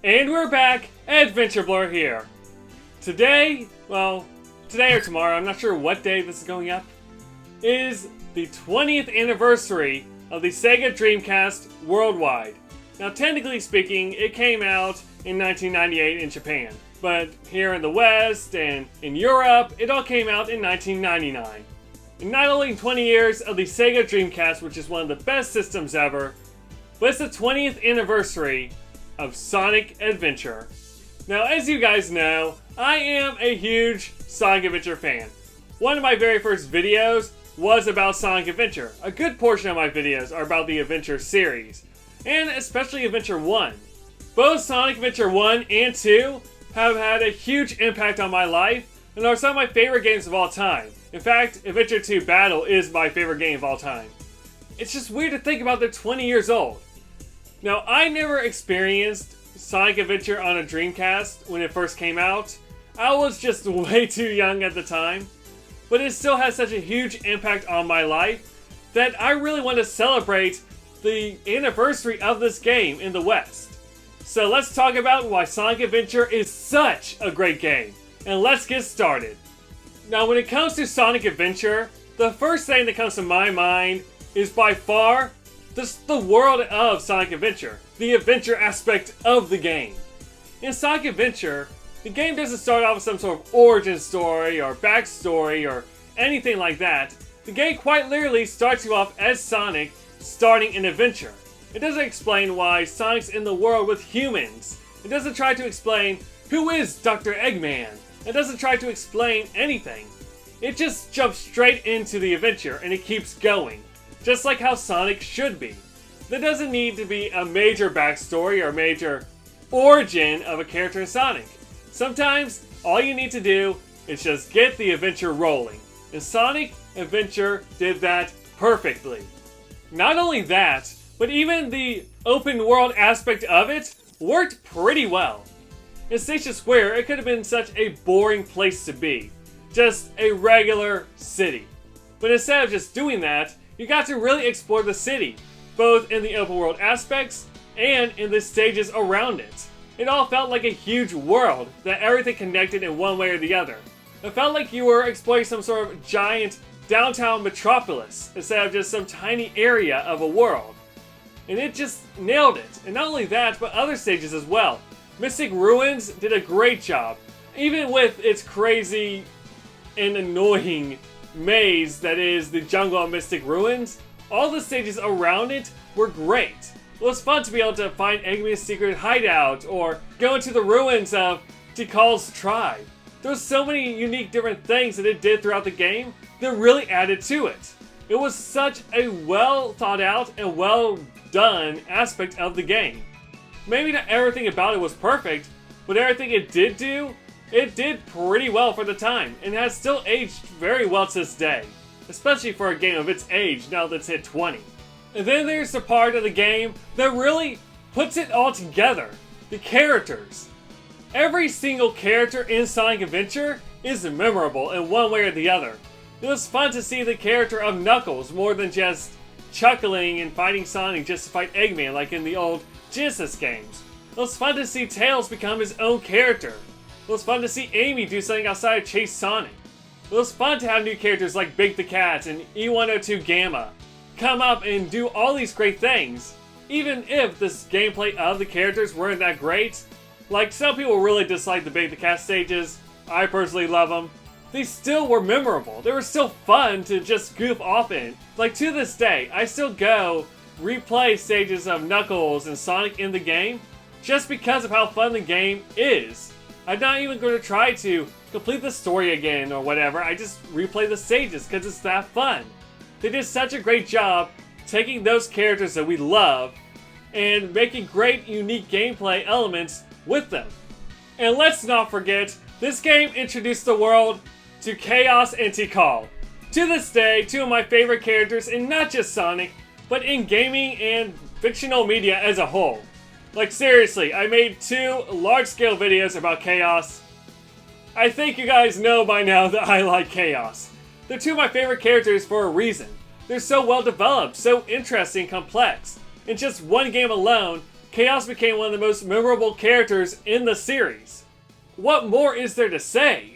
And we're back, AdventureBlur here. Today or tomorrow, I'm not sure what day this is going up, is the 20th anniversary of the SEGA Dreamcast worldwide. Now, technically speaking, it came out in 1998 in Japan, but here in the West and in Europe, it all came out in 1999. And not only 20 years of the SEGA Dreamcast, which is one of the best systems ever, but it's the 20th anniversary of Sonic Adventure. Now, as you guys know, I am a huge Sonic Adventure fan. One of my very first videos was about Sonic Adventure. A good portion of my videos are about the Adventure series, and especially Adventure 1. Both Sonic Adventure 1 and 2 have had a huge impact on my life and are some of my favorite games of all time. In fact, Adventure 2 Battle is my favorite game of all time. It's just weird to think about they're 20 years old. Now, I never experienced Sonic Adventure on a Dreamcast when it first came out. I was just way too young at the time. But it still has such a huge impact on my life that I really want to celebrate the anniversary of this game in the West. So let's talk about why Sonic Adventure is such a great game. And let's get started. Now, when it comes to Sonic Adventure, the first thing that comes to my mind is by far the world of Sonic Adventure, the adventure aspect of the game. In Sonic Adventure, the game doesn't start off with some sort of origin story or backstory or anything like that. The game quite literally starts you off as Sonic starting an adventure. It doesn't explain why Sonic's in the world with humans. It doesn't try to explain who is Dr. Eggman. It doesn't try to explain anything. It just jumps straight into the adventure and it keeps going. Just like how Sonic should be. There doesn't need to be a major backstory or major origin of a character in Sonic. Sometimes, all you need to do is just get the adventure rolling. And Sonic Adventure did that perfectly. Not only that, but even the open world aspect of it worked pretty well. In Station Square, it could have been such a boring place to be. Just a regular city. But instead of just doing that, you got to really explore the city, both in the open world aspects and in the stages around it. It all felt like a huge world that everything connected in one way or the other. It felt like you were exploring some sort of giant downtown metropolis instead of just some tiny area of a world. And it just nailed it. And not only that, but other stages as well. Mystic Ruins did a great job. Even with its crazy and annoying maze that is the jungle of Mystic Ruins, all the stages around it were great. It was fun to be able to find Eggman's secret hideout or go into the ruins of Tikal's tribe. There was so many unique different things that it did throughout the game that really added to it. It was such a well thought out and well done aspect of the game. Maybe not everything about it was perfect, but everything it did do, it did pretty well for the time, and has still aged very well to this day. Especially for a game of its age, now that it's hit 20. And then there's the part of the game that really puts it all together. The characters. Every single character in Sonic Adventure is memorable in one way or the other. It was fun to see the character of Knuckles more than just chuckling and fighting Sonic just to fight Eggman like in the old Genesis games. It was fun to see Tails become his own character. It was fun to see Amy do something outside of chase Sonic. It was fun to have new characters like Big the Cat and E102 Gamma come up and do all these great things. Even if this gameplay of the characters weren't that great, like some people really dislike the Big the Cat stages, I personally love them, they still were memorable. They were still fun to just goof off in. Like to this day, I still go replay stages of Knuckles and Sonic in the game just because of how fun the game is. I'm not even going to try to complete the story again or whatever. I just replay the stages because it's that fun. They did such a great job taking those characters that we love and making great, unique gameplay elements with them. And let's not forget, this game introduced the world to Chaos and Tikal. To this day, two of my favorite characters in not just Sonic, but in gaming and fictional media as a whole. Like seriously, I made 2 large-scale videos about Chaos. I think you guys know by now that I like Chaos. They're 2 of my favorite characters for a reason. They're so well developed, so interesting, complex. In just one game alone, Chaos became one of the most memorable characters in the series. What more is there to say?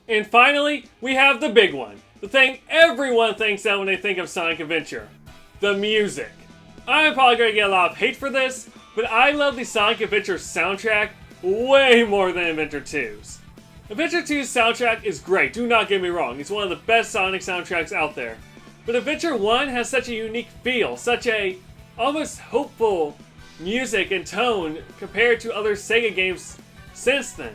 And finally, we have the big one. The thing everyone thinks of when they think of Sonic Adventure. The music. I'm probably going to get a lot of hate for this, but I love the Sonic Adventure soundtrack way more than Adventure 2's. Adventure 2's soundtrack is great, do not get me wrong, it's one of the best Sonic soundtracks out there. But Adventure 1 has such a unique feel, such a almost hopeful music and tone compared to other SEGA games since then.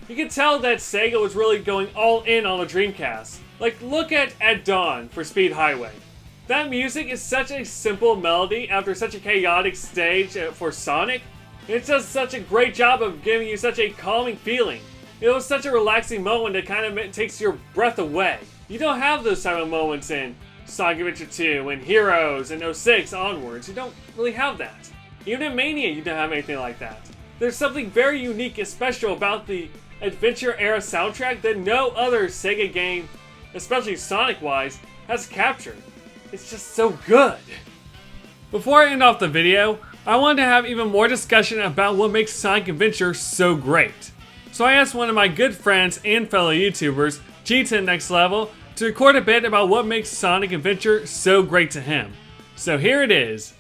You can tell that SEGA was really going all in on the Dreamcast. Like, look at Dawn for Speed Highway. That music is such a simple melody after such a chaotic stage for Sonic. It does such a great job of giving you such a calming feeling. It was such a relaxing moment that kind of takes your breath away. You don't have those type of moments in Sonic Adventure 2 and Heroes and 06 onwards. You don't really have that. Even in Mania, you don't have anything like that. There's something very unique and special about the Adventure era soundtrack that no other SEGA game, especially Sonic-wise, has captured. It's just so good. Before I end off the video, I wanted to have even more discussion about what makes Sonic Adventure so great. So I asked one of my good friends and fellow YouTubers, G10 Next Level, to record a bit about what makes Sonic Adventure so great to him. So here it is.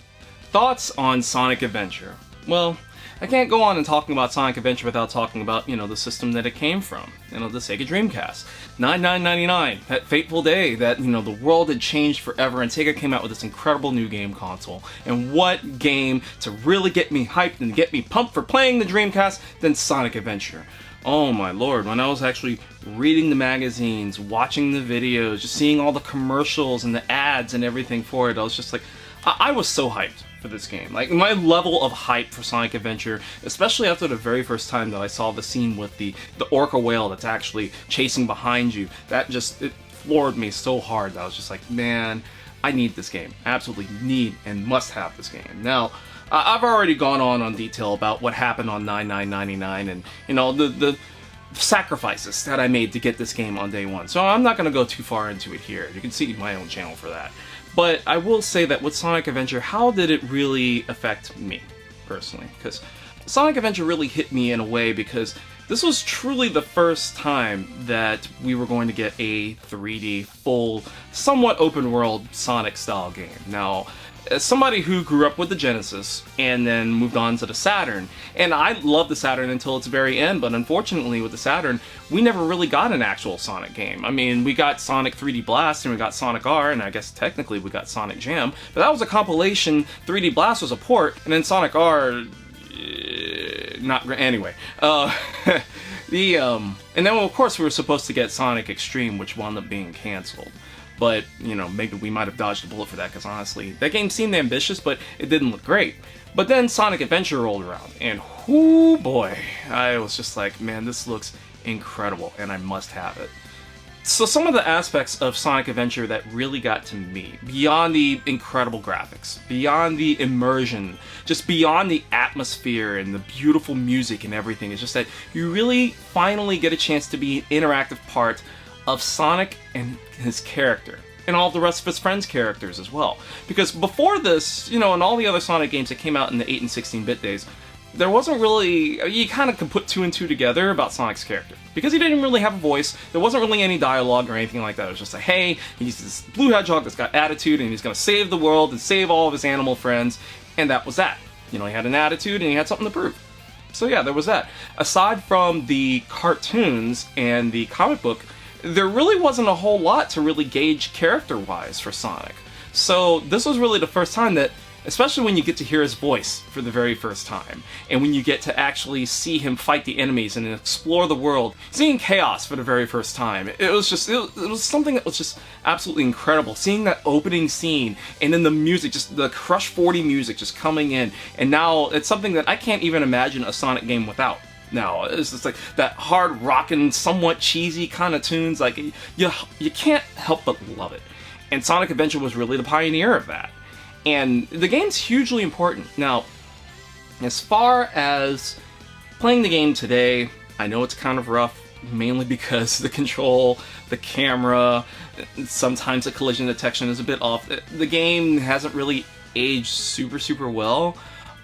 Thoughts on Sonic Adventure? Well, I can't go on and talking about Sonic Adventure without talking about, the system that it came from. The Sega Dreamcast. 9999, that fateful day that, the world had changed forever and Sega came out with this incredible new game console. And what game to really get me hyped and get me pumped for playing the Dreamcast than Sonic Adventure. Oh my lord, when I was actually reading the magazines, watching the videos, just seeing all the commercials and the ads and everything for it, I was just like, I was so hyped for this game. Like, my level of hype for Sonic Adventure, especially after the very first time that I saw the scene with the orca whale that's actually chasing behind you, it floored me so hard that I was just like, man, I need this game. Absolutely need and must have this game. Now, I've already gone on detail about what happened on 9999 and, the sacrifices that I made to get this game on day one. So I'm not going to go too far into it here. You can see my own channel for that. But I will say that with Sonic Adventure, how did it really affect me, personally? Because Sonic Adventure really hit me in a way because this was truly the first time that we were going to get a 3D, full, somewhat open-world Sonic-style game. Now, as somebody who grew up with the Genesis and then moved on to the Saturn, and I loved the Saturn until its very end, but unfortunately with the Saturn, we never really got an actual Sonic game. I mean, we got Sonic 3D Blast and we got Sonic R, and I guess technically we got Sonic Jam, but that was a compilation. 3D Blast was a port, and then Sonic R, anyway. And then of course we were supposed to get Sonic Extreme, which wound up being cancelled. But, maybe we might have dodged a bullet for that, because honestly, that game seemed ambitious, but it didn't look great. But then Sonic Adventure rolled around, and whoo boy, I was just like, man, this looks incredible, and I must have it. So some of the aspects of Sonic Adventure that really got to me, beyond the incredible graphics, beyond the immersion, just beyond the atmosphere and the beautiful music and everything, is just that you really finally get a chance to be an interactive part of Sonic and his character, and all the rest of his friends' characters as well. Because before this, in all the other Sonic games that came out in the 8 and 16-bit days, there wasn't really, you kind of could put two and two together about Sonic's character. Because he didn't really have a voice, there wasn't really any dialogue or anything like that. It was just like, hey, he's this blue hedgehog that's got attitude, and he's gonna save the world and save all of his animal friends, and that was that. He had an attitude and he had something to prove. So yeah, there was that. Aside from the cartoons and the comic book, there really wasn't a whole lot to really gauge character-wise for Sonic. So this was really the first time that, especially when you get to hear his voice for the very first time, and when you get to actually see him fight the enemies and explore the world, seeing Chaos for the very first time, it was something that was just absolutely incredible. Seeing that opening scene, and then the music, just the Crush 40 music just coming in, and now it's something that I can't even imagine a Sonic game without. Now, it's just like that hard rockin', somewhat cheesy kind of tunes, like, you can't help but love it. And Sonic Adventure was really the pioneer of that. And the game's hugely important. Now, as far as playing the game today, I know it's kind of rough, mainly because the control, the camera, sometimes the collision detection is a bit off. The game hasn't really aged super well.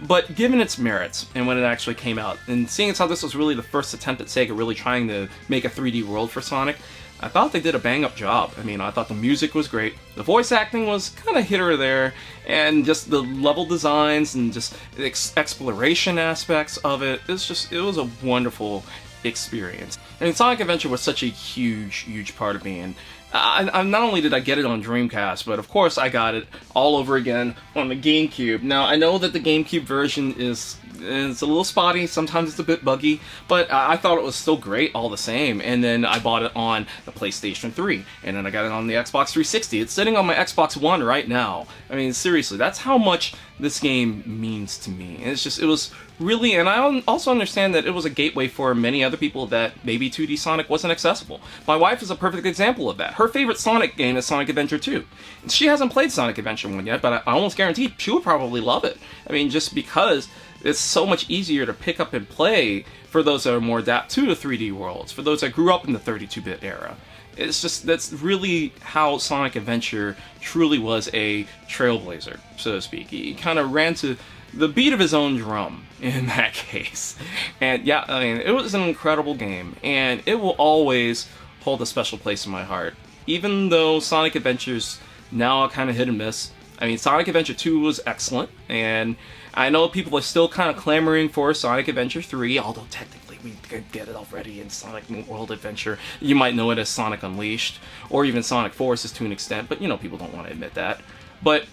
But given its merits, and when it actually came out, and seeing as how this was really the first attempt at Sega really trying to make a 3D world for Sonic, I thought they did a bang-up job. I mean, I thought the music was great, the voice acting was kind of here or there, and just the level designs and just the exploration aspects of it, it was a wonderful experience. I mean, Sonic Adventure was such a huge part of me, and I not only did I get it on Dreamcast, but of course I got it all over again on the GameCube. Now, I know that the GameCube version is a little spotty, sometimes it's a bit buggy, but I thought it was still great all the same. And then I bought it on the PlayStation 3, and then I got it on the Xbox 360. It's sitting on my Xbox One right now. I mean, seriously, that's how much this game means to me. And it was really, and I also understand that it was a gateway for many other people that maybe 2D Sonic wasn't accessible. My wife is a perfect example of that. Her favorite Sonic game is Sonic Adventure 2. She hasn't played Sonic Adventure 1 yet, but I almost guarantee she would probably love it. I mean, just because it's so much easier to pick up and play for those that are more adapt to the 3D worlds, for those that grew up in the 32-bit era. That's really how Sonic Adventure truly was a trailblazer, so to speak. He kind of ran to the beat of his own drum in that case. And yeah, I mean, it was an incredible game, and it will always hold a special place in my heart. Even though Sonic Adventure's now kind of hit and miss. I mean, Sonic Adventure 2 was excellent, and I know people are still kind of clamoring for Sonic Adventure 3, although technically we could get it already in Sonic World Adventure. You might know it as Sonic Unleashed, or even Sonic Forces to an extent, but people don't want to admit that. But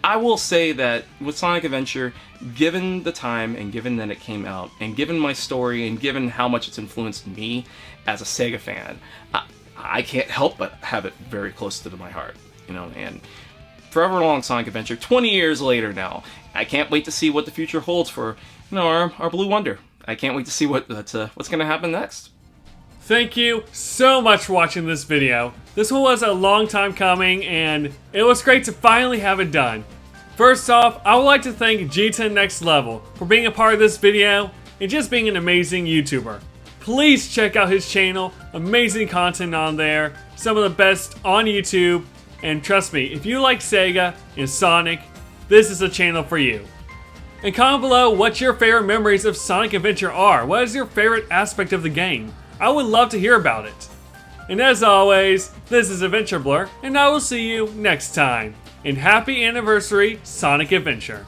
I will say that with Sonic Adventure, given the time and given that it came out, and given my story and given how much it's influenced me as a Sega fan, I can't help but have it very close to my heart, and forever long Sonic Adventure, 20 years later now. I can't wait to see what the future holds for, our Blue Wonder. I can't wait to see what's going to happen next. Thank you so much for watching this video. This one was a long time coming, and it was great to finally have it done. First off, I would like to thank G10 Next Level for being a part of this video and just being an amazing YouTuber. Please check out his channel, amazing content on there, some of the best on YouTube, and trust me, if you like Sega and Sonic, this is a channel for you. And comment below what your favorite memories of Sonic Adventure are. What is your favorite aspect of the game? I would love to hear about it. And as always, this is AdventureBlur, and I will see you next time. And happy anniversary, Sonic Adventure.